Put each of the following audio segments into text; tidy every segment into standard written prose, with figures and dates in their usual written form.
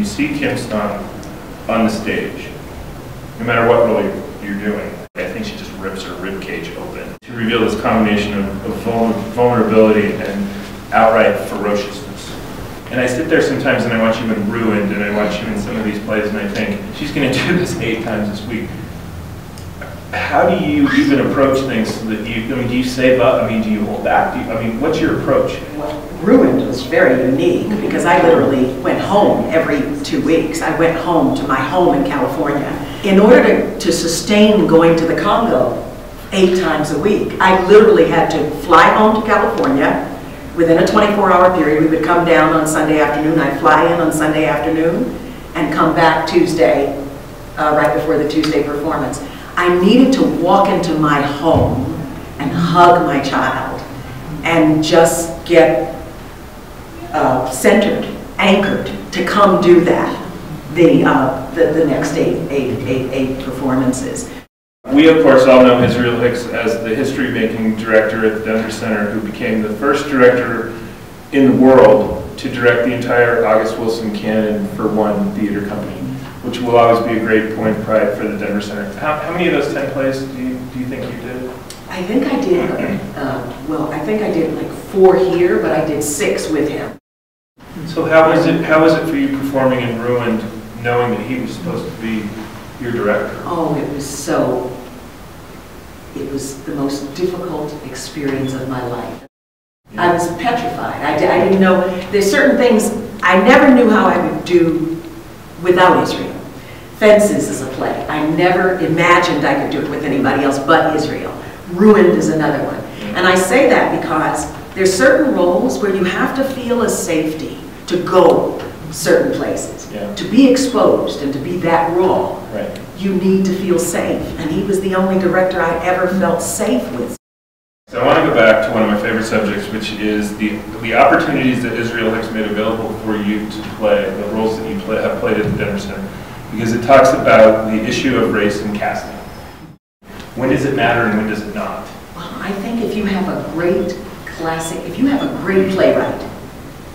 you see Kim Stung on the stage, no matter what role you're doing, I think she just rips her rib cage open to reveal this combination of vulnerability and outright ferociousness. And I sit there sometimes and I watch you in Ruined, and I watch you in some of these plays, and I think, she's going to do this 8 times this week. How do you even approach things so that you, I mean, do you save up? I mean, do you hold back? What's your approach? Well, Ruined was very unique because I literally went home every 2 weeks. I went home to my home in California. In order to sustain going to the Congo 8 times a week, I literally had to fly home to California. Within a 24-hour period, we would come down on Sunday afternoon. I'd fly in on Sunday afternoon and come back Tuesday, right before the Tuesday performance. I needed to walk into my home and hug my child and just get centered, anchored to come do that the next eight performances. We, of course, all know Israel Hicks as the history-making director at the Denver Center, who became the first director in the world to direct the entire August Wilson canon for one theater company, which will always be a great point of pride for the Denver Center. How many of those 10 plays do you think you did? I think I did, well, I think I did like 4 here, but I did 6 with him. So how was it for you performing in Ruined, knowing that he was supposed to be your director? Oh, it was the most difficult experience of my life. Yeah. I was petrified. I didn't know, there's certain things I never knew how I would do without Israel. Fences is a play. I never imagined I could do it with anybody else but Israel. Ruined is another one. And I say that because there's certain roles where you have to feel a safety to go certain places, to be exposed and to be that raw. Right. You need to feel safe, and he was the only director I ever felt safe with. So I want to go back to one of my favorite subjects, which is the opportunities that Israel Hicks made available for you to play, the roles that you have played at the Denver Center, because it talks about the issue of race and casting. When does it matter and when does it not? Well, I think if you have a great if you have a great playwright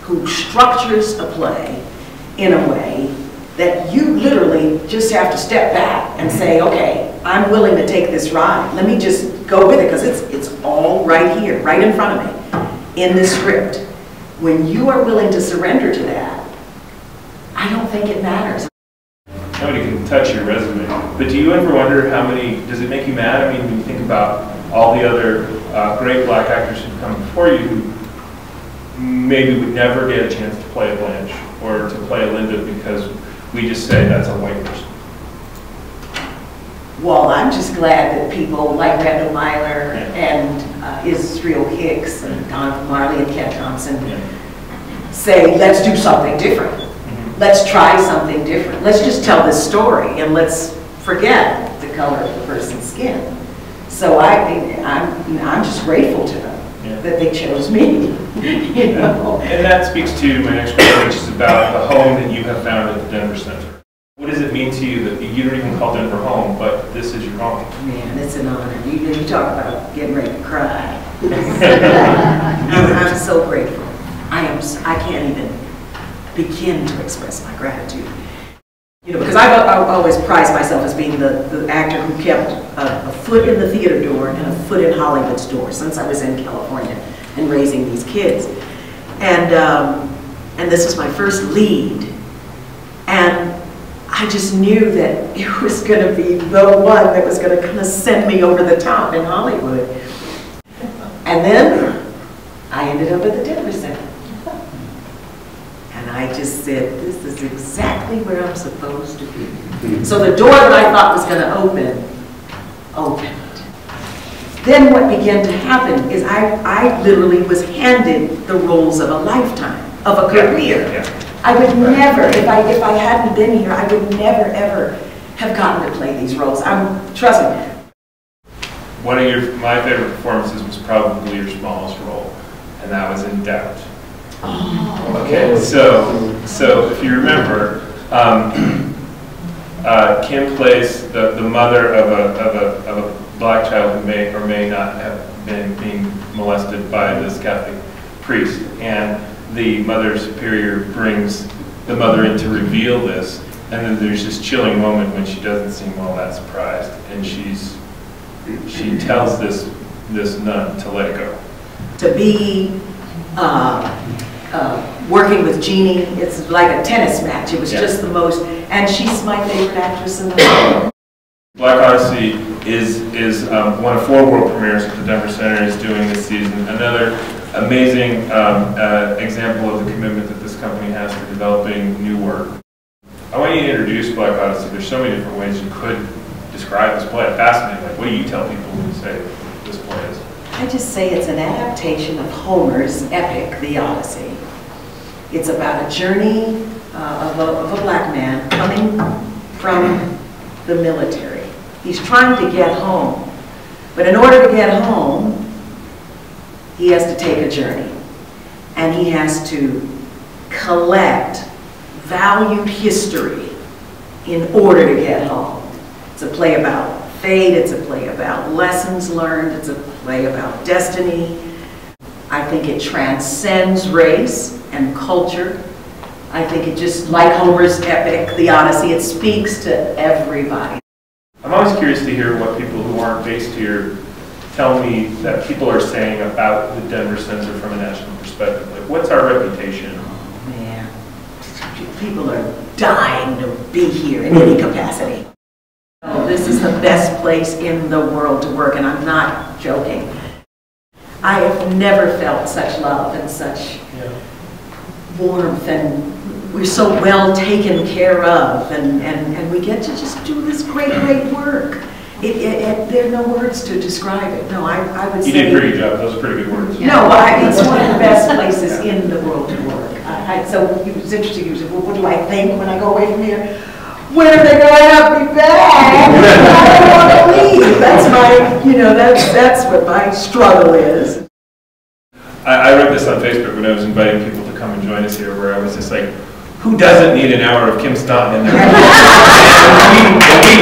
who structures a play in a way that you literally just have to step back and say, okay, I'm willing to take this ride. Let me just go with it, because it's all right here, right in front of me, in this script. When you are willing to surrender to that, I don't think it matters. Nobody can touch your resume, but do you ever wonder does it make you mad? I mean, when you think about all the other great black actors who've come before you who maybe would never get a chance to play a Blanche or to play a Linda because we just say that's a white person. Well, I'm just glad that people like Randall Myler and Israel Hicks and Don Marley and Ken Thompson say, let's do something different. Let's try something different. Let's just tell this story and let's forget the color of the person's skin. So I'm just grateful to them that they chose me. You know? And that speaks to my next question, which is about the home that you have found at the Denver Center. What does it mean to you that you don't even call Denver home, but this is your home? Man, it's an honor. You talk about getting ready to cry. I'm so grateful. I can't even begin to express my gratitude. You know, because I've always prized myself as being the actor who kept a foot in the theater door and a foot in Hollywood's door since I was in California and raising these kids. And this was my first lead. And I just knew that it was going to be the one that was going to kind of send me over the top in Hollywood. And then I ended up at the Denver Center. And I just said, this is exactly where I'm supposed to be. So the door that I thought was going to opened. Then what began to happen is I literally was handed the roles of a lifetime, of a career. I would never, if I hadn't been here, I would never ever have gotten to play these roles. Trust me. One of my favorite performances was probably your smallest role, and that was in Doubt. Oh, okay, so if you remember, Kim plays the mother of a black child who may or may not have been being molested by this Catholic priest, and the Mother Superior brings the mother in to reveal this, and then there's this chilling moment when she doesn't seem all that surprised, and she tells this nun to let it go. To be working with Jeannie, it's like a tennis match. It was just the most, and she's my favorite actress in the world. Black Odyssey is one of 4 world premieres that the Denver Center is doing this season. Another amazing example of the commitment that this company has for developing new work. I want you to introduce Black Odyssey. There's so many different ways you could describe this play. Fascinating. Like, what do you tell people when you say this play is? I just say it's an adaptation of Homer's epic, The Odyssey. It's about a journey of a black man coming from the military. He's trying to get home, but in order to get home, he has to take a journey, and he has to collect valued history in order to get home. It's a play about fate, it's a play about lessons learned, it's a play about destiny. I think it transcends race and culture. I think it just, like Homer's epic, The Odyssey, it speaks to everybody. I'm always curious to hear what people who aren't based here tell me that people are saying about the Denver Center from a national perspective. Like, what's our reputation? Oh, man. People are dying to be here in any capacity. Oh, this is the best place in the world to work, and I'm not joking. I have never felt such love and such warmth, and we're so well taken care of, and we get to just do this great work. There are no words to describe it. No, I would say... You did a pretty job. Those are pretty good words. No, it's one of the best places in the world to work. So it was interesting. You said, well, what do I think when I go away from here? When are they going to have me back? I don't want to leave. That's my, that's what my struggle is. I wrote this on Facebook when I was inviting people to come and join us here, where I was just like, who doesn't need an hour of Kim Staunton in their life? We